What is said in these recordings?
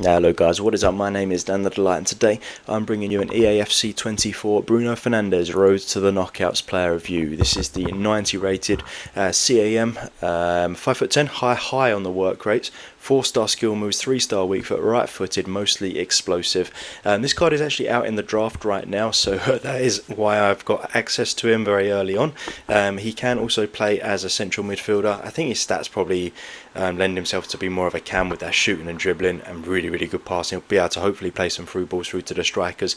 Hello guys, what is up? My name is Dan the Delight, and today I'm bringing you an Eafc 24 Bruno Fernandes Road to the Knockouts player review. This is the 90 rated CAM, 5'10", high on the work rates, 4-star skill moves, 3-star weak foot, right footed, mostly explosive. This card is actually out in the draft right now, so that is why I've got access to him very early on. He can also play as a central midfielder. I think his stats probably lend himself to be more of a cam with that shooting and dribbling and really good passing. He'll be able to hopefully play some through balls through to the strikers.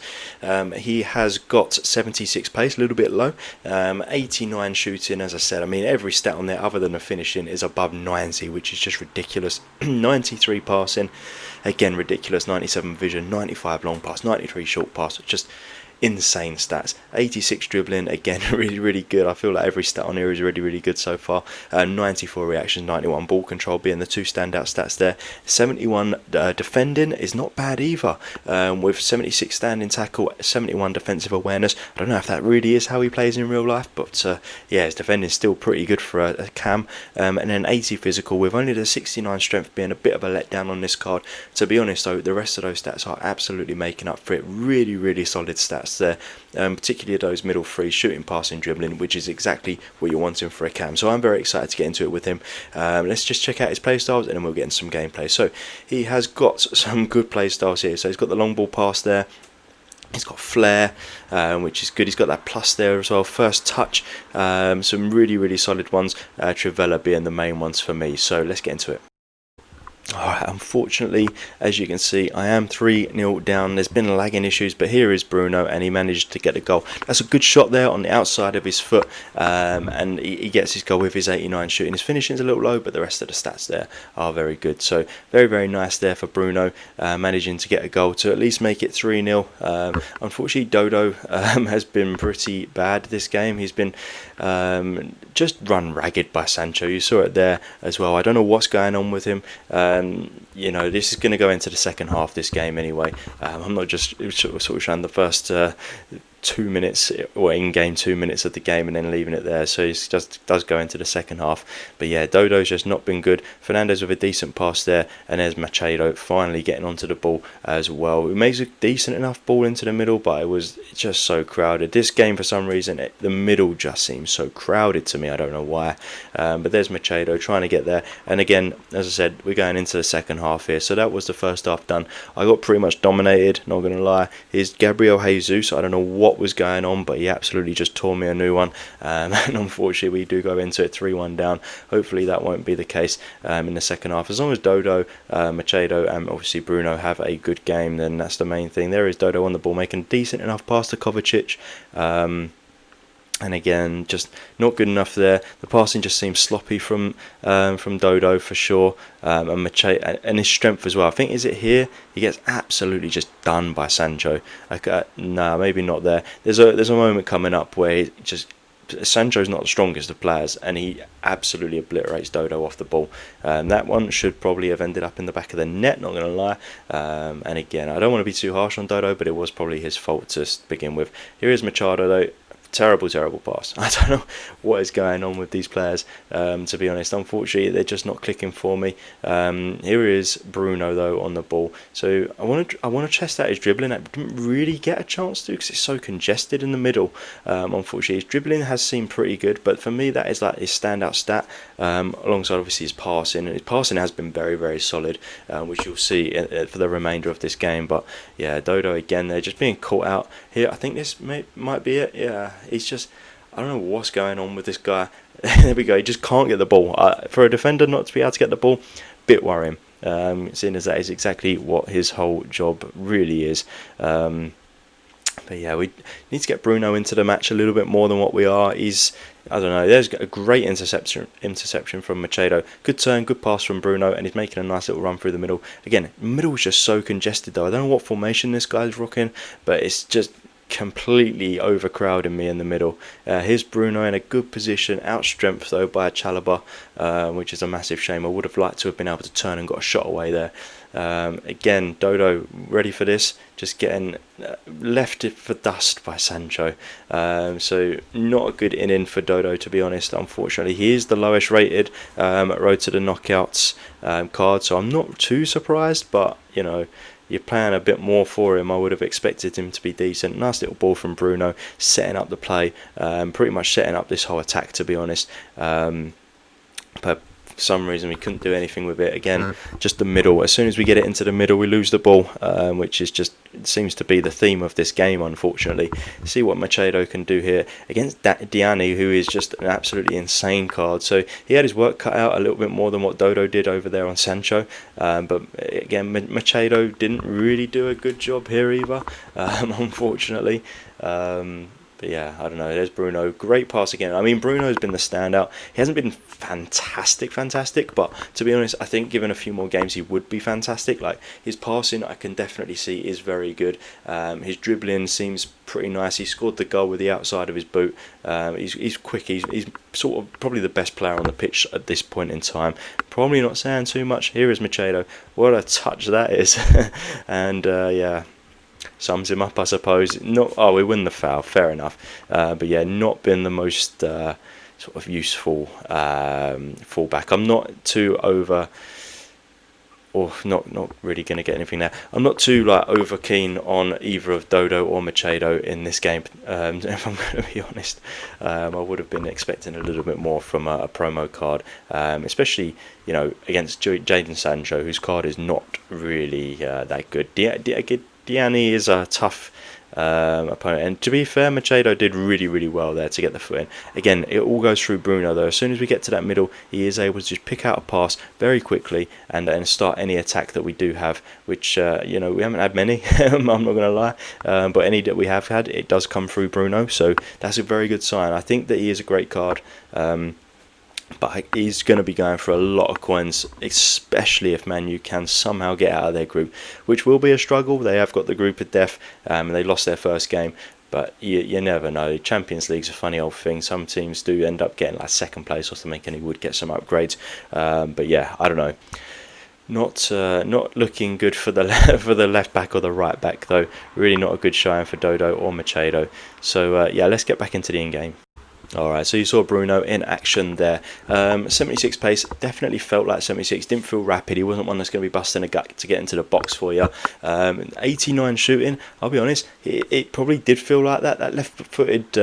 He has got 76 pace, a little bit low, 89 shooting. As I said, I mean every stat on there other than the finishing is above 90, which is just ridiculous. 93 passing, again ridiculous. 97 vision, 95 long pass, 93 short pass, just insane stats. 86 dribbling, again really good. I feel like every stat on here is really good so far. 94 reactions, 91 ball control being the two standout stats there. 71 defending is not bad either, with 76 standing tackle, 71 defensive awareness. I don't know if that really is how he plays in real life, but yeah, his defending is still pretty good for a cam. And then 80 physical, with only the 69 strength being a bit of a letdown on this card. To be honest though, the rest of those stats are absolutely making up for it. Really solid stats there, particularly those middle three, shooting, passing, dribbling, which is exactly what you're wanting for a cam. So I'm very excited to get into it with him. Let's just check out his play styles and then we'll get into some gameplay. So he has got some good play styles here. So he's got the long ball pass there. He's got flair, which is good. He's got that plus there as well. First touch, some really solid ones. Trivela being the main ones for me. So let's get into it. Alright, unfortunately, as you can see, I am 3-0 down. There's been lagging issues, but here is Bruno, and he managed to get a goal. That's a good shot there on the outside of his foot, and he gets his goal with his 89 shooting. His finishing's a little low, but the rest of the stats there are very good. So very nice there for Bruno, managing to get a goal to at least make it 3-0. Unfortunately, Dodo has been pretty bad this game. He's been just run ragged by Sancho. You saw it there as well. I don't know what's going on with him. You know, this is going to go into the second half, this game anyway. I'm not just sort of showing the first 2 minutes or in-game 2 minutes of the game and then leaving it there, so it just does go into the second half. But yeah, Dodo's just not been good. Fernandes with a decent pass there, and there's Machado finally getting onto the ball as well. It makes a decent enough ball into the middle, but it was just so crowded. This game, for some reason, the middle just seems so crowded to me. I don't know why. But there's Machado trying to get there, and again, as I said, we're going into the second half here. So that was the first half done. I got pretty much dominated, not going to lie. Here's Gabriel Jesus. I don't know what was going on, but he absolutely just tore me a new one, and unfortunately we do go into it 3-1 down. Hopefully that won't be the case in the second half. As long as Dodo, Machado and obviously Bruno have a good game, then that's the main thing. There is Dodo on the ball making a decent enough pass to Kovacic, and again, just not good enough there. The passing just seems sloppy from Dodo for sure, and Machado, and his strength as well. I think, is it here? He gets absolutely just done by Sancho. No, maybe not there. There's a moment coming up where Sancho's not the strongest of players, and he absolutely obliterates Dodo off the ball. That one should probably have ended up in the back of the net, not going to lie. And again, I don't want to be too harsh on Dodo, but it was probably his fault to begin with. Here is Machado though. Terrible pass. I don't know what is going on with these players, to be honest. Unfortunately, they're just not clicking for me. Here is Bruno though on the ball. So I want to test out his dribbling. I didn't really get a chance to because it's so congested in the middle. Unfortunately, his dribbling has seemed pretty good, but for me that is like his standout stat, alongside obviously his passing. And his passing has been very solid, which you'll see for the remainder of this game. But yeah, Dodo again, they're just being caught out here. I think this might be it. Yeah. He's just, I don't know what's going on with this guy. There we go, he just can't get the ball. For a defender not to be able to get the ball, bit worrying, seeing as that is exactly what his whole job really is. But yeah, we need to get Bruno into the match a little bit more than what we are. He's, I don't know, there's a great interception from Machado. Good turn, good pass from Bruno, and he's making a nice little run through the middle. Again, the middle is just so congested though. I don't know what formation this guy's rocking, but it's just completely overcrowding me in the middle. Here's Bruno in a good position, out strength though by Chalobah, which is a massive shame. I would have liked to have been able to turn and got a shot away there. Again, Dodo ready for this, just getting left for dust by Sancho. So not a good inning for Dodo, to be honest. Unfortunately, he is the lowest rated road to the knockouts card, so I'm not too surprised, but you know, you're playing a bit more for him. I would have expected him to be decent. Nice little ball from Bruno, setting up the play, pretty much setting up this whole attack, to be honest. But for some reason we couldn't do anything with it. Again, just the middle. As soon as we get it into the middle, we lose the ball, which is just seems to be the theme of this game, unfortunately. See what Machado can do here against Diani, who is just an absolutely insane card. So he had his work cut out a little bit more than what Dodo did over there on Sancho. But again, Machado didn't really do a good job here either, unfortunately. But yeah, I don't know. There's Bruno. Great pass again. I mean, Bruno's been the standout. He hasn't been fantastic, but to be honest, I think given a few more games, he would be fantastic. Like, his passing, I can definitely see is very good. His dribbling seems pretty nice. He scored the goal with the outside of his boot. He's quick. He's sort of probably the best player on the pitch at this point in time. Probably not saying too much. Here is Machado. What a touch that is. And yeah, sums him up, I suppose. Not, oh, we win the foul, fair enough. But yeah, not been the most sort of useful fullback. I'm not too over, or not really going to get anything there. I'm not too like over keen on either of Dodo or Machado in this game. If I'm going to be honest, I would have been expecting a little bit more from a promo card, especially, you know, against Jadon Sancho, whose card is not really that good. Diani is a tough opponent, and to be fair, Machado did really well there to get the foot in. Again, it all goes through Bruno though. As soon as we get to that middle, he is able to just pick out a pass very quickly and start any attack that we do have, which you know, we haven't had many. I'm not going to lie, but any that we have had, it does come through Bruno, so that's a very good sign. I think that he is a great card. But he's going to be going for a lot of coins, especially if Man U can somehow get out of their group, which will be a struggle. They have got the group of death, and they lost their first game. But you never know. Champions League's a funny old thing. Some teams do end up getting like second place or something, and he would get some upgrades. But yeah, I don't know. Not looking good for the left back or the right back though. Really not a good showing for Dodo or Machado. So yeah, let's get back into the in-game. Alright, so you saw Bruno in action there. 76 pace, definitely felt like 76, didn't feel rapid. He wasn't one that's going to be busting a gut to get into the box for you. 89 shooting, I'll be honest, it probably did feel like that. That left-footed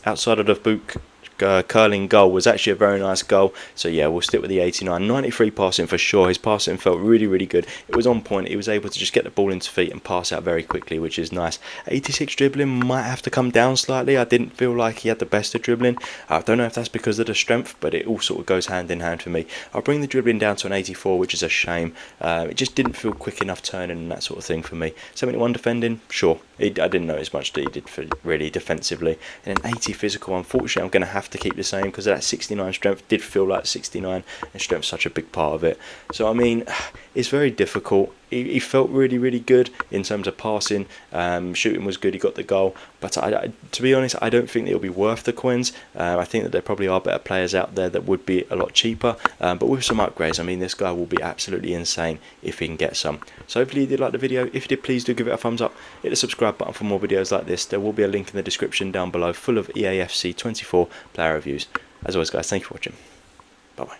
outside of the boot curling goal was actually a very nice goal. So yeah, we'll stick with the 89. 93 passing for sure. His passing felt really good. It was on point. He was able to just get the ball into feet and pass out very quickly, which is nice. 86 dribbling might have to come down slightly. I didn't feel like he had the best of dribbling. I don't know if that's because of the strength, but it all sort of goes hand in hand for me. I'll bring the dribbling down to an 84, which is a shame. It just didn't feel quick enough turning and that sort of thing for me. 71 defending, sure. I didn't notice much that he did for really defensively. And an 80 physical, unfortunately, I'm going to have to keep the same because that 69 strength did feel like 69, and strength's such a big part of it. So I mean, it's very difficult. He felt really good in terms of passing. Shooting was good. He got the goal, but to be honest, I don't think it'll be worth the coins. I think that there probably are better players out there that would be a lot cheaper. But with some upgrades, I mean, this guy will be absolutely insane if he can get some. So hopefully you did like the video. If you did, please do give it a thumbs up. Hit the subscribe button for more videos like this. There will be a link in the description down below full of Eafc 24 player reviews. As always, guys, thank you for watching. Bye bye.